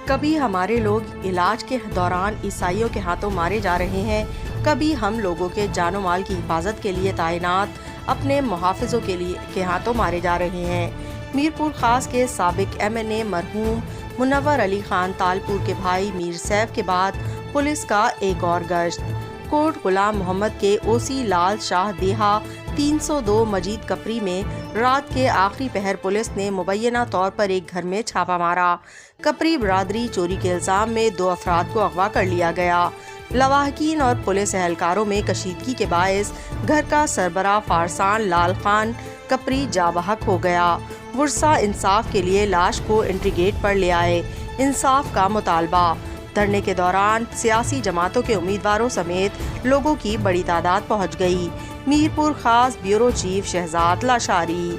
کبھی ہمارے لوگ علاج کے دوران عیسائیوں کے ہاتھوں مارے جا رہے ہیں، کبھی ہم لوگوں کے جان و مال کی حفاظت کے لیے تعینات اپنے محافظوں کے ہاتھوں مارے جا رہے ہیں۔ میرپور خاص کے سابق MNA مرحوم منور علی خان تالپور کے بھائی میر سیف کے بعد پولیس کا ایک اور گشت۔ کوٹ غلام محمد کے OC لال شاہ دیہا 302 مجید کپری میں رات کے آخری پہر پولیس نے مبینہ طور پر ایک گھر میں چھاپا مارا۔ کپری برادری چوری کے الزام میں 2 افراد کو اغوا کر لیا گیا۔ لواحقین اور پولیس اہلکاروں میں کشیدگی کے باعث گھر کا سربراہ فارسان لال خان کپری جاں بحق ہو گیا۔ ورثہ انصاف کے لیے لاش کو انٹری گیٹ پر لے آئے۔ انصاف کا مطالبہ۔ دھرنے کے دوران سیاسی جماعتوں کے امیدواروں سمیت لوگوں کی بڑی تعداد پہنچ گئی۔ میرپور خاص بیورو چیف شہزاد لاشاری۔